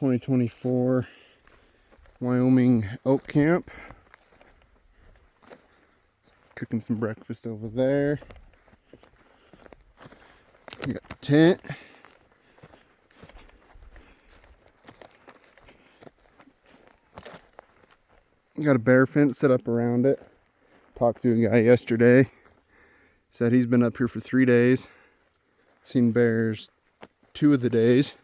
2024 Wyoming oak camp. Cooking some breakfast over there. We got the tent. Got a bear fence set up around it. Talked to a guy yesterday. Said he's been up here for 3 days. Seen bears 2 of the days.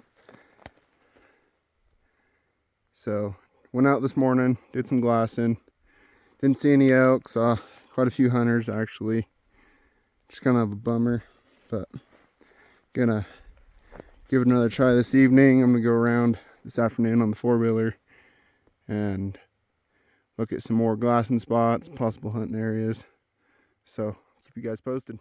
So went out this morning, did some glassing. Didn't see any elk, saw quite a few hunters actually. Just kind of a bummer, but gonna give it another try this evening. I'm gonna go around this afternoon on the 4-wheeler and look at some more glassing spots, possible hunting areas. So keep you guys posted.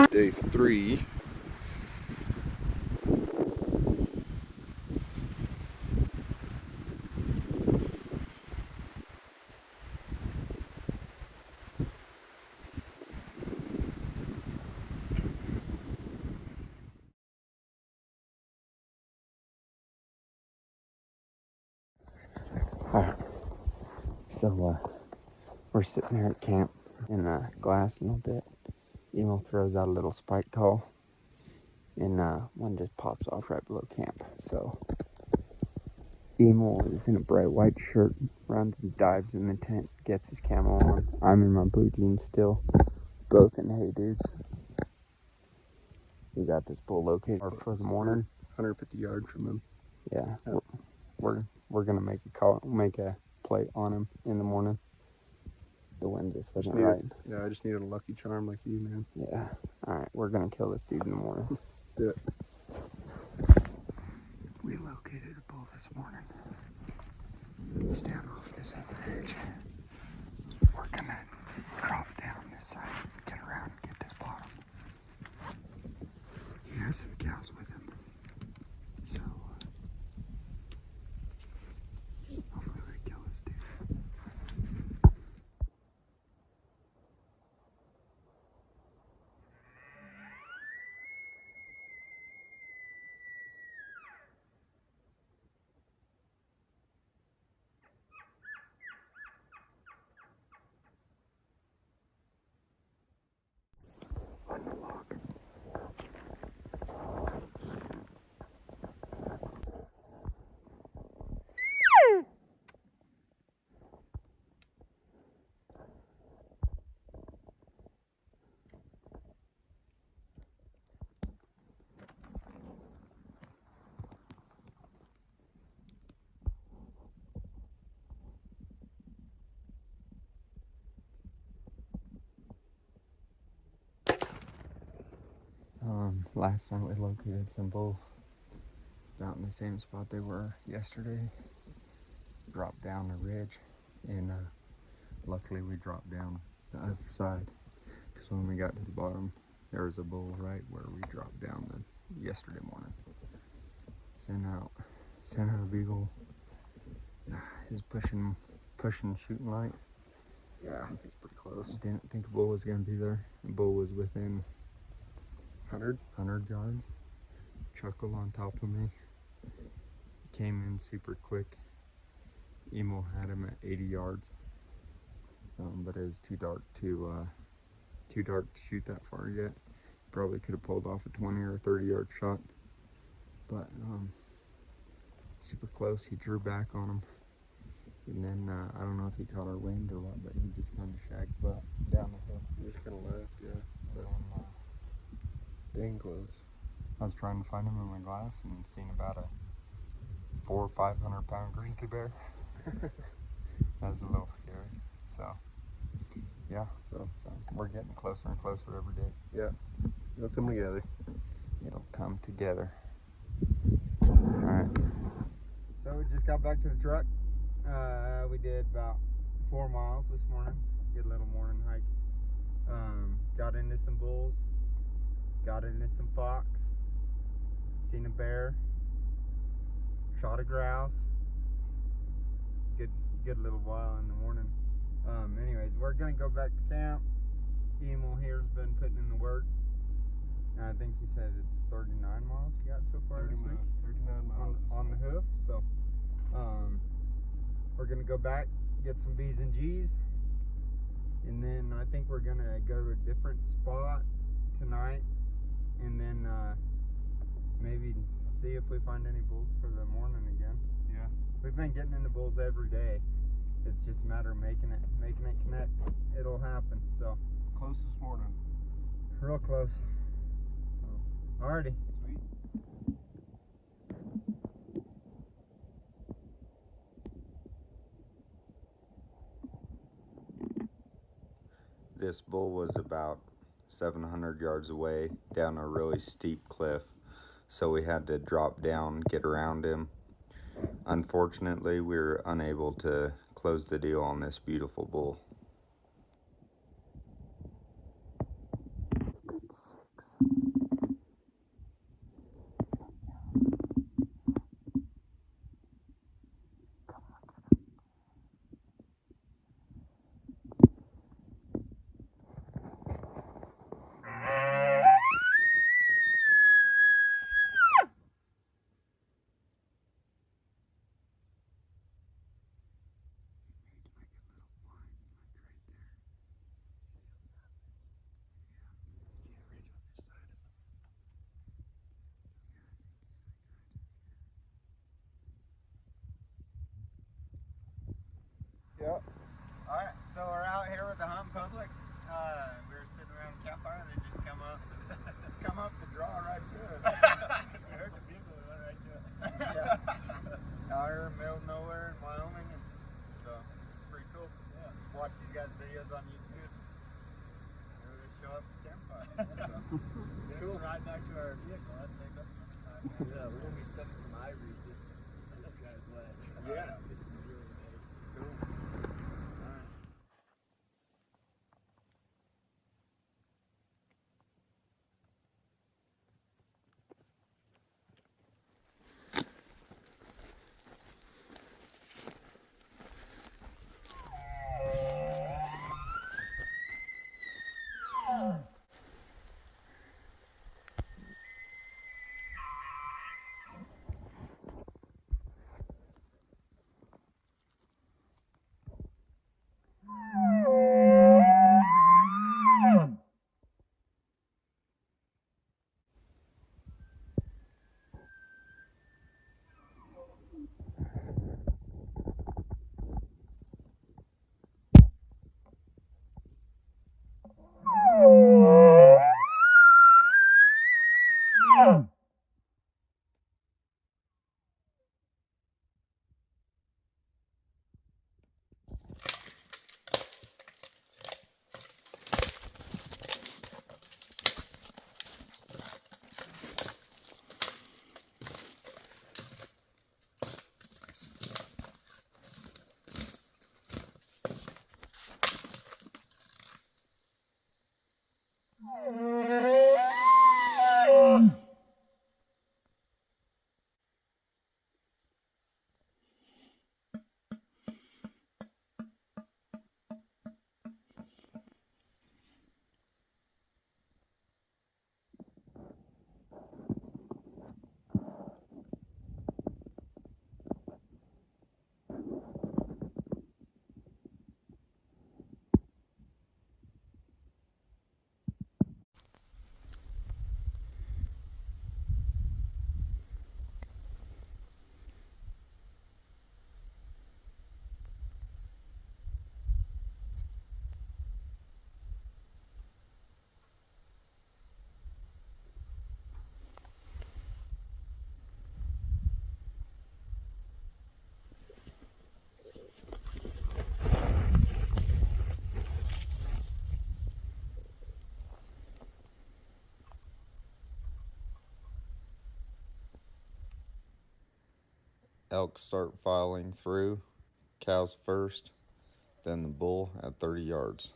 Day 3. Alright, so we're sitting there at camp in the glass a little bit. Emo throws out a little spike call, and one just pops off right below camp. So Emo is in a bright white shirt, runs and dives in the tent, gets his camo on. I'm in my blue jeans still, both in hay dudes. We got this bull located for the morning. 150 yards from him. Yeah, yep. We're gonna make a play on him in the morning. The wind just wasn't right. Yeah, I just needed a lucky charm like you, man. Yeah. Alright, we're gonna kill this dude in the morning. Let's do it. We located a bull this morning. He's down off this edge. We're gonna drop down this side, get around, and get to the bottom. He has some cows with him. So hopefully we kill this dude. On the log. Last night we located some bulls about in the same spot they were yesterday. Dropped down the ridge, and luckily we dropped down the other side, because when we got to the bottom there was a bull right where we dropped down yesterday morning. Sent out a beagle. He's pushing shooting light. Yeah, it's pretty close. Didn't think a bull was gonna be there. The bull was within 100 yards. Chuckle on top of me. Came in super quick. Emo had him at 80 yards. but it was too dark to shoot that far yet. Probably could have pulled off a 20 or 30-yard shot, but super close. He drew back on him, and then I don't know if he caught our wind or what, but he just kind of shagged butt down the hill. He just kind of left, yeah. Dang close. I was trying to find him in my glass and seen about a 400 or 500 pound grizzly bear. That was a little scary. So yeah, so we're getting closer and closer every day. Yeah, it'll come together. It'll come together. All right. So we just got back to the truck. We did about 4 miles this morning. Good little morning hike. Got into some bulls. Got into some fox. Seen a bear. Shot a grouse. Good little while in the morning. Anyways, we're gonna go back to camp. Emil here's been putting in the work. I think he said it's 39 miles you got so far this week. 39 miles on the hoof. So we're gonna go back, get some B's and G's, and then I think we're gonna go to a different spot tonight, and then maybe see if we find any bulls for the morning again. Yeah. We've been getting into bulls every day. It's just a matter of making it connect. It'll happen. So Close this morning. real close. So alrighty. Sweet. This bull was about 700 yards away down a really steep cliff, so we had to drop down, get around him. Unfortunately, we were unable to close the deal on this beautiful bull. Yep. Alright, so we're out here with the Hunt Public. We were sitting around the campfire and they just come up to draw right to us. We heard the bugle and went right to it. Yeah. Out here in the middle of nowhere in Wyoming, and so it's pretty cool. Yeah. Watch these guys' videos on YouTube. They just show up at the campfire. Get Cool. us right back to our vehicle. That saved us much time. Yeah, we're gonna be setting some ivories this guy's way. Yeah. Get some jewelry made. Cool. Alright. elk start filing through. Cows first, then the bull at 30 yards.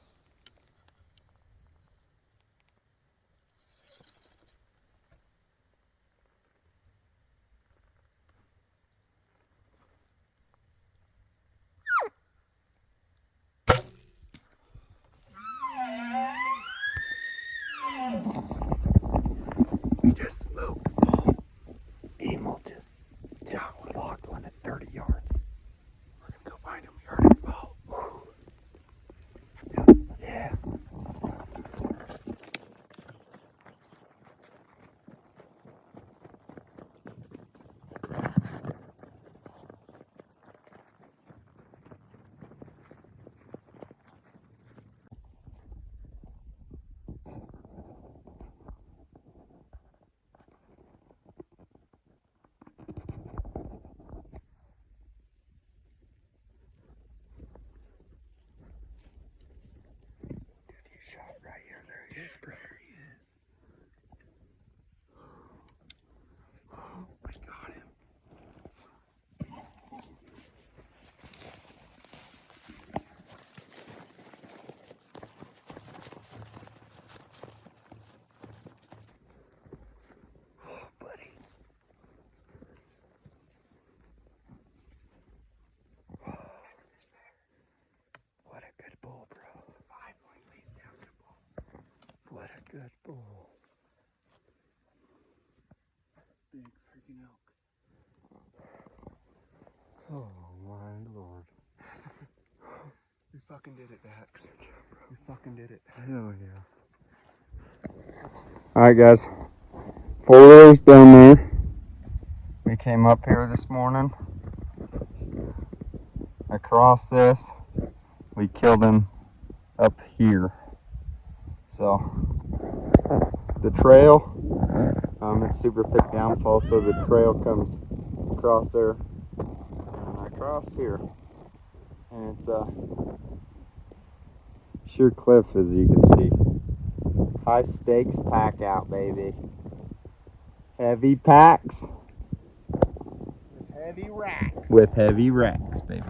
We just smoked. Emil just locked one at 30 yards. We're gonna go find him. We heard him fall. Yeah. Shot right here. There he is, bro. There he is. Oh, we got him. Oh, buddy. What a good bull, bro. What a good bull. Big freaking elk. Oh my lord. We fucking did it, Dax. We fucking did it. Hell yeah. Alright guys, 4 hours down there. We came up here this morning. Across this, we killed him up here. So, the trail, it's super thick downfall, so the trail comes across there and across here. And it's a sheer cliff, as you can see. High stakes pack out, baby. Heavy packs. Heavy racks. With heavy racks, baby.